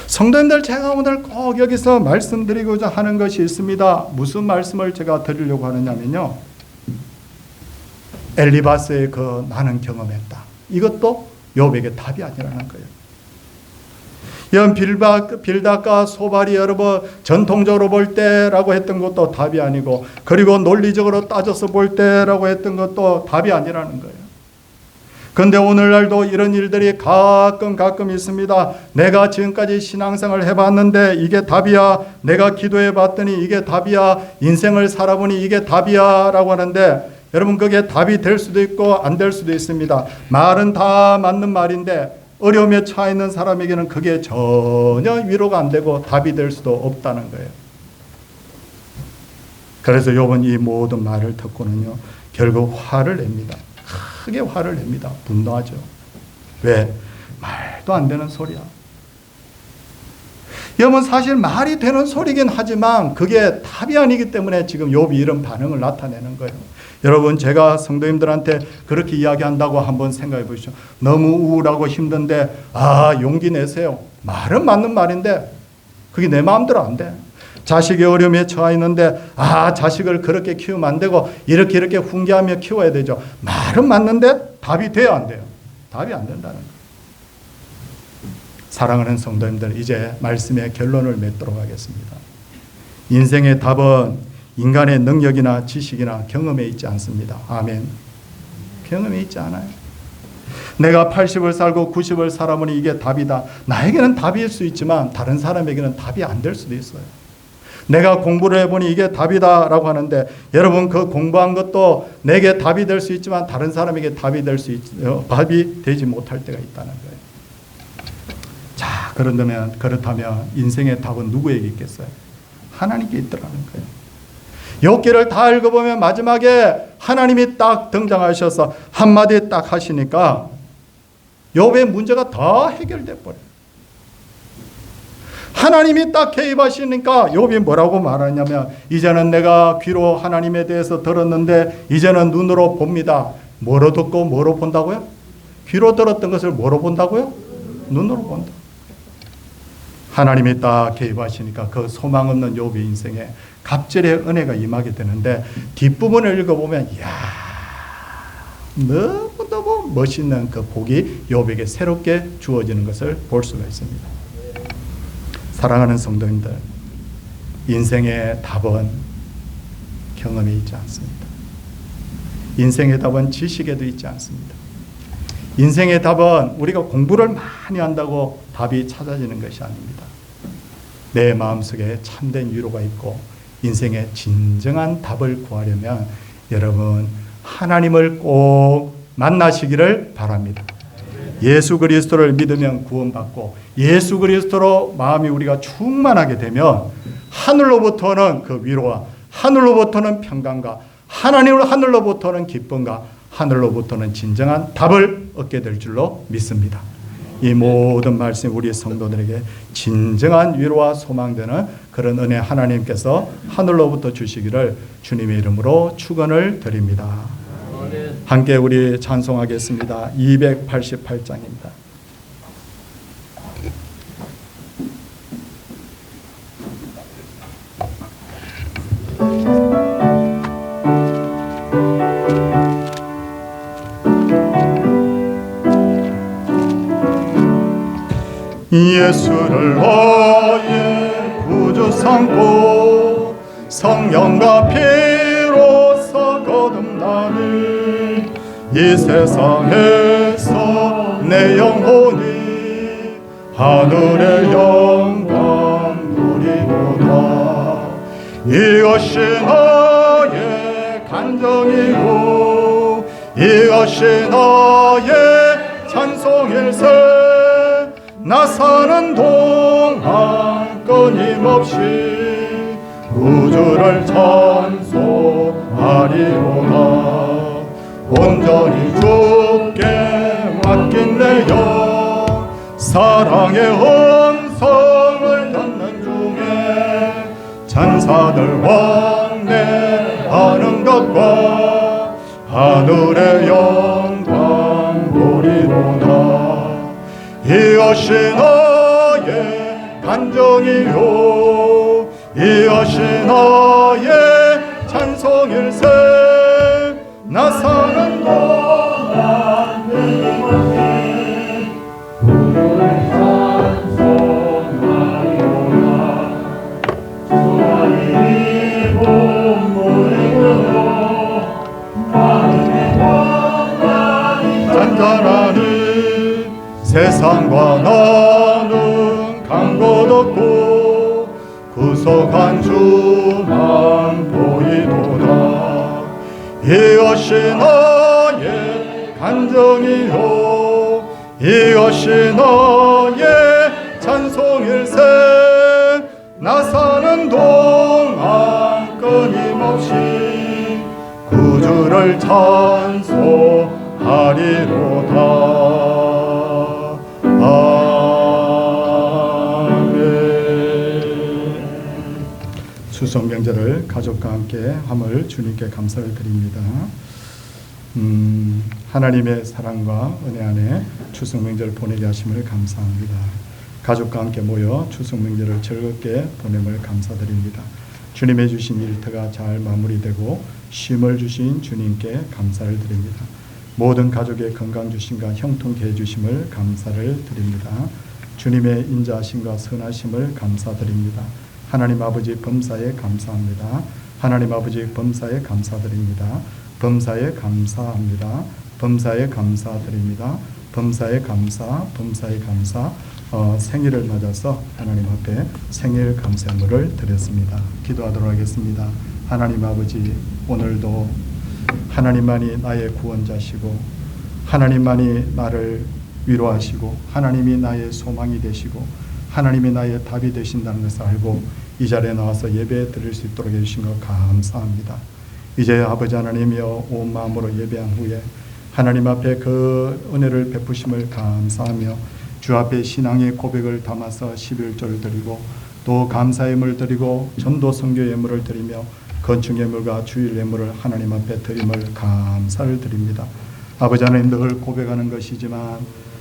성도님들, 제가 오늘 꼭 여기서 말씀드리고자 하는 것이 있습니다. 무슨 말씀을 제가 드리려고 하느냐면요, 엘리바스의 그 나는 경험했다, 이것도 욥에게 답이 아니라는 거예요. 이런 빌닷과 소발이 여러분 전통적으로 볼 때라고 했던 것도 답이 아니고, 그리고 논리적으로 따져서 볼 때라고 했던 것도 답이 아니라는 거예요. 그런데 오늘날도 이런 일들이 가끔 있습니다. 내가 지금까지 신앙생활을 해봤는데 이게 답이야, 내가 기도해봤더니 이게 답이야, 인생을 살아보니 이게 답이야 라고 하는데, 여러분 그게 답이 될 수도 있고 안 될 수도 있습니다. 말은 다 맞는 말인데 어려움에 처해 있는 사람에게는 그게 전혀 위로가 안 되고 답이 될 수도 없다는 거예요. 그래서 욥은 이 모든 말을 듣고는요, 결국 화를 냅니다. 크게 화를 냅니다. 분노하죠. 왜? 말도 안 되는 소리야. 여러분, 사실 말이 되는 소리긴 하지만 그게 답이 아니기 때문에 지금 욥이 이런 반응을 나타내는 거예요. 여러분, 제가 성도님들한테 그렇게 이야기한다고 한번 생각해 보시죠. 너무 우울하고 힘든데 용기 내세요. 말은 맞는 말인데 그게 내 마음대로 안 돼. 자식이 어려움에 처해 있는데 자식을 그렇게 키우면 안 되고 이렇게 훈계하며 키워야 되죠. 말은 맞는데 답이 돼요, 안 돼요? 답이 안 된다는 거예요. 사랑하는 성도님들, 이제 말씀의 결론을 맺도록 하겠습니다. 인생의 답은 인간의 능력이나 지식이나 경험에 있지 않습니다. 아멘. 경험에 있지 않아요. 내가 80을 살고 90을 살아보니 이게 답이다. 나에게는 답일 수 있지만 다른 사람에게는 답이 안 될 수도 있어요. 내가 공부를 해보니 이게 답이다라고 하는데, 여러분, 그 공부한 것도 내게 답이 될 수 있지만 다른 사람에게 답이 되지 못할 때가 있다는 거예요. 자, 그렇다면 인생의 답은 누구에게 있겠어요? 하나님께 있더라는 거예요. 욥기를 다 읽어보면 마지막에 하나님이 딱 등장하셔서 한마디 딱 하시니까 욥의 문제가 다 해결돼 버려요. 하나님이 딱 개입하시니까 욥이 뭐라고 말하냐면, 이제는 내가 귀로 하나님에 대해서 들었는데 이제는 눈으로 봅니다. 뭐로 듣고 뭐로 본다고요? 귀로 들었던 것을 뭐로 본다고요? 눈으로 본다. 하나님이 딱 개입하시니까 그 소망 없는 욥의 인생에 갑절의 은혜가 임하게 되는데, 뒷부분을 읽어보면 너무너무 멋있는 그 복이 욥에게 새롭게 주어지는 것을 볼 수가 있습니다. 사랑하는 성도님들, 인생의 답은 경험에 있지 않습니다. 인생의 답은 지식에도 있지 않습니다. 인생의 답은 우리가 공부를 많이 한다고 답이 찾아지는 것이 아닙니다. 내 마음속에 참된 위로가 있고 인생의 진정한 답을 구하려면 여러분, 하나님을 꼭 만나시기를 바랍니다. 예수 그리스도를 믿으면 구원받고 예수 그리스도로 마음이 우리가 충만하게 되면 하늘로부터는 그 위로와 하늘로부터는 평강과 하늘로부터는 기쁨과 하늘로부터는 진정한 답을 얻게 될 줄로 믿습니다. 이 모든 말씀이 우리 성도들에게 진정한 위로와 소망되는 그런 은혜 하나님께서 하늘로부터 주시기를 주님의 이름으로 축원을 드립니다. 함께 우리 찬송하겠습니다. 288장입니다. 예수를 너의 구주 삼고 성령과 피로써 거듭나니 이 세상에서 내 영혼이 하늘의 영광 누리도다. 이것이 나의 간정이고 이것이 나의 찬송일세. 나 사는 동안 끊임없이 구주를 찬송하리로다. 온전히 주께 맡긴 내 영 사랑의 음성을 듣는 중에 천사들 왕래하는 것과 하늘의 영광 보리로다. 이것이 나의 간정이요 이것이 나의 찬송일세. 나 사는 동안 끊임없이 구주를 찬송하리로다. 주의 본무리로 마음의 평강이 잔잔하니 세상과 나는 간곳 없고 구속한 주만 보이도다. 이것이 나의 간정이요 이것이 나의 찬송일세. 나 사는 동안 끊임없이 구주를 찬송하리로다. 아멘. 추석 명절을 가족과 함께 함을 주님께 감사를 드립니다. 하나님의 사랑과 은혜 안에 추석 명절 보내게 하심을 감사합니다. 가족과 함께 모여 추석 명절을 즐겁게 보냄을 감사드립니다. 주님의 주신 일터가 잘 마무리되고 쉼을 주신 주님께 감사를 드립니다. 모든 가족의 건강 주심과 형통케 해주심을 감사를 드립니다. 주님의 인자하심과 선하심을 감사드립니다. 하나님 아버지 범사에 감사합니다. 하나님 아버지 범사에 감사드립니다. 범사에 감사합니다. 범사에 감사드립니다. 범사에 감사, 범사에 감사. 생일을 맞아서 하나님 앞에 생일 감사물을 드렸습니다. 기도하도록 하겠습니다. 하나님 아버지, 오늘도 하나님만이 나의 구원자시고 하나님만이 나를 위로하시고 하나님이 나의 소망이 되시고 하나님이 나의 답이 되신다는 것을 알고 이 자리에 나와서 예배 드릴 수 있도록 해주신 것 감사합니다. 이제 아버지 하나님이여 온 마음으로 예배한 후에 하나님 앞에 그 은혜를 베푸심을 감사하며 주 앞에 신앙의 고백을 담아서 11조를 드리고 또 감사 예물 드리고 전도 선교 예물을 드리며 건축 예물과 주일 예물을 하나님 앞에 드림을 감사를 드립니다. 아버지 하나님 늘 고백하는 것이지만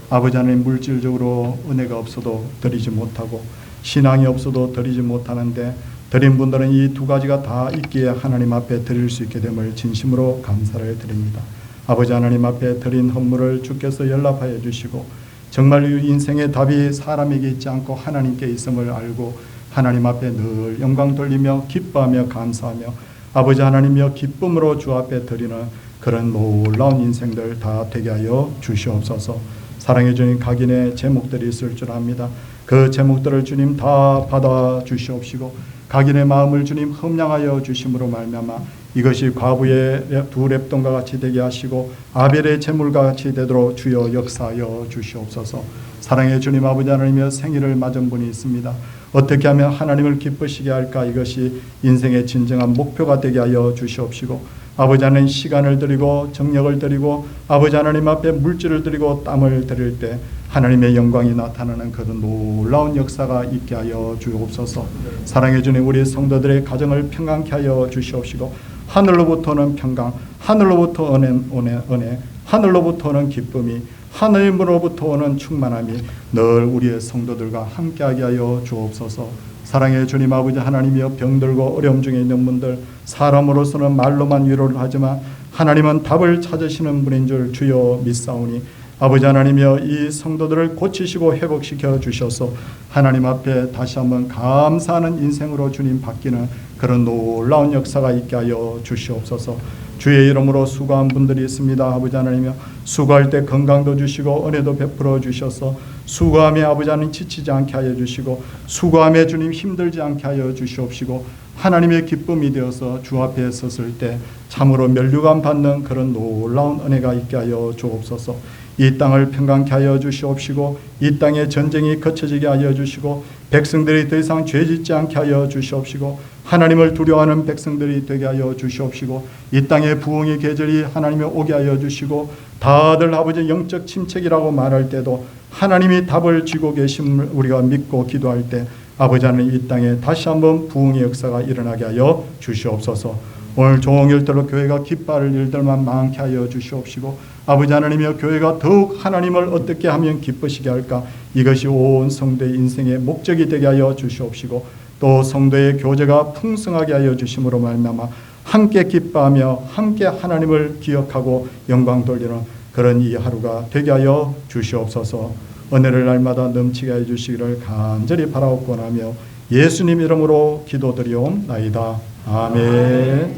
아버지 하나님 물질적으로 은혜가 없어도 드리지 못하고 신앙이 없어도 드리지 못하는데 드린 분들은 이 두 가지가 다 있기에 하나님 앞에 드릴 수 있게 됨을 진심으로 감사를 드립니다. 아버지 하나님 앞에 드린 헌물을 주께서 연락하여 주시고 정말 이 인생의 답이 사람에게 있지 않고 하나님께 있음을 알고 하나님 앞에 늘 영광 돌리며 기뻐하며 감사하며 아버지 하나님이여 기쁨으로 주 앞에 드리는 그런 놀라운 인생들 다 되게 하여 주시옵소서. 사랑해 주님, 각인의 제목들이 있을 줄 압니다. 그 제목들을 주님 다 받아 주시옵시고 각인의 마음을 주님 흠량하여 주심으로 말미암아 이것이 과부의 두 랩돈과 같이 되게 하시고 아벨의 제물과 같이 되도록 주여 역사하여 주시옵소서. 사랑해 주님, 아버지 하나님의 생일을 맞은 분이 있습니다. 어떻게 하면 하나님을 기쁘시게 할까? 이것이 인생의 진정한 목표가 되게 하여 주시옵시고 아버지 하나님 시간을 드리고 정력을 드리고 아버지 하나님 앞에 물질을 드리고 땀을 드릴 때 하나님의 영광이 나타나는 그런 놀라운 역사가 있게 하여 주옵소서. 사랑해 주님, 우리 성도들의 가정을 평강케 하여 주시옵시고 하늘로부터는 평강, 하늘로부터 은혜, 하늘로부터는 기쁨이, 하늘로부터 오는 충만함이 늘 우리의 성도들과 함께하게 하여 주옵소서. 사랑해 주님, 아버지 하나님이여 병들고 어려움 중에 있는 분들, 사람으로서는 말로만 위로를 하지만 하나님은 답을 찾으시는 분인 줄 주여 믿사오니 아버지 하나님이여 이 성도들을 고치시고 회복시켜 주셔서 하나님 앞에 다시 한번 감사하는 인생으로 주님 바뀌는 그런 놀라운 역사가 있게 하여 주시옵소서. 주의 이름으로 수고한 분들이 있습니다. 아버지 하나님이여 수고할 때 건강도 주시고 은혜도 베풀어 주셔서 수고함에 아버지 하나님 지치지 않게 하여 주시고 수고함에 주님 힘들지 않게 하여 주시옵시고 하나님의 기쁨이 되어서 주 앞에 섰을 때 참으로 면류관 받는 그런 놀라운 은혜가 있게 하여 주옵소서. 이 땅을 평강케 하여 주시옵시고 이 땅에 전쟁이 거쳐지게 하여 주시고 백성들이 더 이상 죄짓지 않게 하여 주시옵시고 하나님을 두려워하는 백성들이 되게 하여 주시옵시고 이 땅에 부흥의 계절이 하나님이 오게 하여 주시고 다들 아버지 영적 침체기라고 말할 때도 하나님이 답을 쥐고 계심을 우리가 믿고 기도할 때 아버지 하나님 이 땅에 다시 한번 부흥의 역사가 일어나게 하여 주시옵소서. 오늘 종일대로 교회가 기뻐할 일들만 많게 하여 주시옵시고 아버지 하나님이여 교회가 더욱 하나님을 어떻게 하면 기쁘시게 할까? 이것이 온 성도의 인생의 목적이 되게 하여 주시옵시고 또 성도의 교제가 풍성하게 하여 주심으로 말미암아 함께 기뻐하며 함께 하나님을 기억하고 영광 돌리는 그런 이 하루가 되게 하여 주시옵소서. 은혜를 날마다 넘치게 해 주시기를 간절히 바라옵고나며 예수님 이름으로 기도드리옵나이다. 아멘.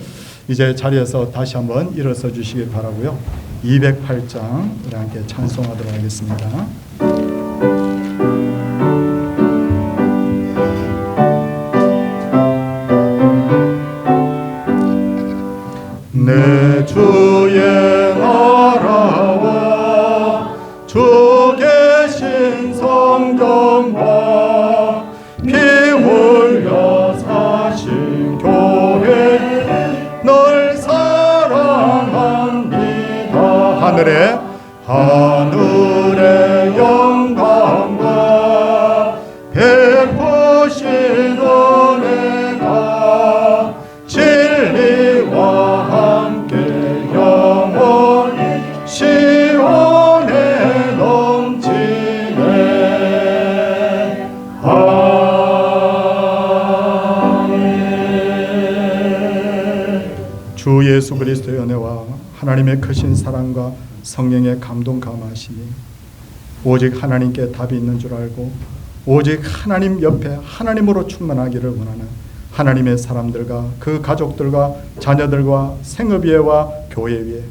이제 자리에서 다시 한번 일어서 주시길 바라고요. 208장 우리 함께 찬송하도록 하겠습니다. 내 주의 나라와 주 계신 성전과 피 흘려 사신 교회 널 사랑합니다. 하늘의 영광과 베푸신 은혜가 예수 그리스도의 은혜와 하나님의 크신 사랑과 성령의 감동 감화심이 오직 하나님께 답이 있는 줄 알고 오직 하나님 옆에 하나님으로 충만하기를 원하는 하나님의 사람들과 그 가족들과 자녀들과 생업위에와 교회 위에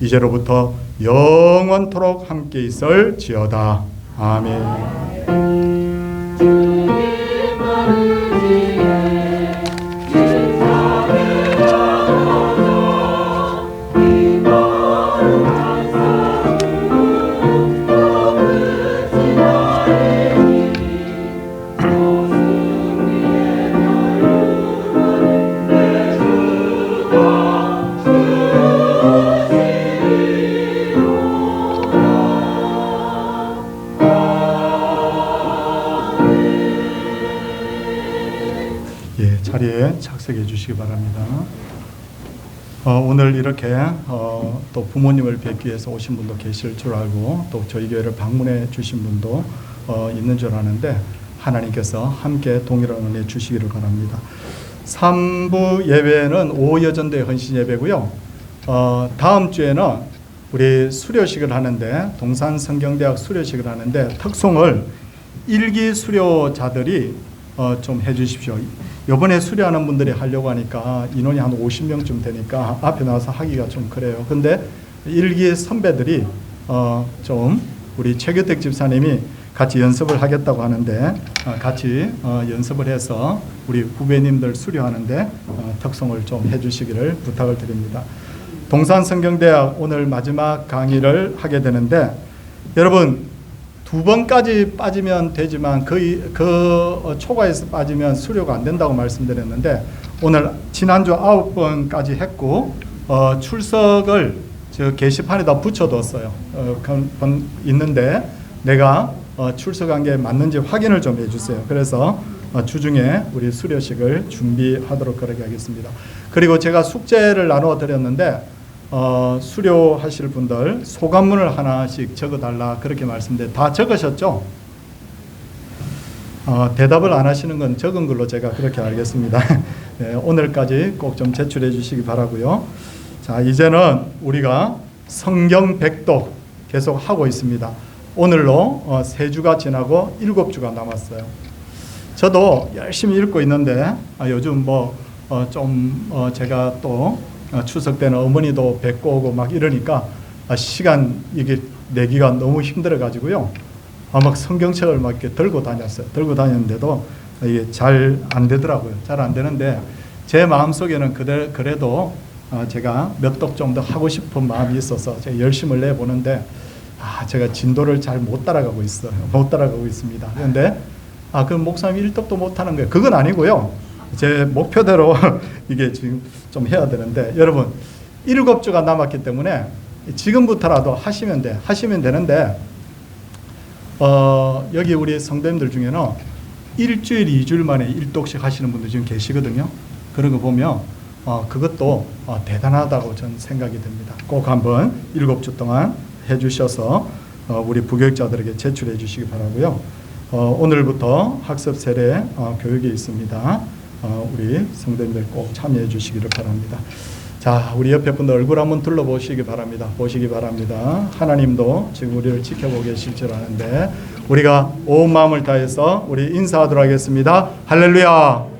이제로부터 영원토록 함께 있을지어다. 아멘. 자리에 착석해 주시기 바랍니다. 오늘 이렇게 또 부모님을 뵙기 위해서 오신 분도 계실 줄 알고 또 저희 교회를 방문해 주신 분도 있는 줄 아는데 하나님께서 함께 동일한 은혜 주시기를 바랍니다. 3부 예배는 오후 여전대 헌신 예배고요. 다음 주에는 우리 수료식을 하는데 동산성경대학 수료식을 하는데 특송을 일기 수료자들이 좀 해주십시오. 이번에 수료하는 분들이 하려고 하니까 인원이 한 50명쯤 되니까 앞에 나와서 하기가 좀 그래요. 근데 일기 선배들이 좀 우리 최규택 집사님이 같이 연습을 하겠다고 하는데 같이 연습을 해서 우리 후배님들 수료하는데 특송을 좀 해주시기를 부탁을 드립니다. 동산성경대학 오늘 마지막 강의를 하게 되는데 여러분 2번까지 빠지면 되지만 그 초과해서 빠지면 수료가 안 된다고 말씀드렸는데 오늘 지난주 9번까지 했고 출석을 저 게시판에다 붙여뒀어요. 있는데 내가 출석한 게 맞는지 확인을 좀 해주세요. 그래서 주중에 우리 수료식을 준비하도록 그렇게 하겠습니다. 그리고 제가 숙제를 나누어 드렸는데 수료하실 분들 소감문을 하나씩 적어달라 그렇게 말씀드렸는데 다 적으셨죠? 대답을 안 하시는 건 적은 걸로 제가 그렇게 알겠습니다. 네, 오늘까지 꼭 좀 제출해 주시기 바라고요. 자, 이제는 우리가 성경 백독 계속 하고 있습니다. 오늘로 3주가 지나고 7주가 남았어요. 저도 열심히 읽고 있는데 요즘 제가 또 추석 때는 어머니도 뵙고 오고 막 이러니까 시간 이게 내기가 너무 힘들어 가지고요. 막 성경책을 막 이렇게 들고 다녔어요. 들고 다녔는데도 이게 잘 안 되더라고요. 잘 안 되는데 제 마음속에는 그래도 제가 몇 독 정도 하고 싶은 마음이 있어서 제가 열심을 내보는데 제가 진도를 잘 못 따라가고 있어요. 못 따라가고 있습니다. 그런데 그럼 목사님 1독도 못 하는 거예요. 그건 아니고요. 제 목표대로 이게 지금 좀 해야 되는데 여러분 7주가 남았기 때문에 지금부터라도 하시면 되는데 여기 우리 성도님들 중에는 일주일 2주일 만에 1독씩 하시는 분들 지금 계시거든요. 그런 거 보면 그것도 대단하다고 저는 생각이 듭니다. 꼭 한번 7주 동안 해주셔서 우리 부교육자들에게 제출해 주시기 바라고요. 오늘부터 학습 세례 교육이 있습니다. 우리 성도님들 꼭 참여해 주시기를 바랍니다. 자, 우리 옆에 분들 얼굴 한번 둘러보시기 바랍니다. 보시기 바랍니다. 하나님도 지금 우리를 지켜보고 계실 줄 아는데 우리가 온 마음을 다해서 우리 인사하도록 하겠습니다. 할렐루야.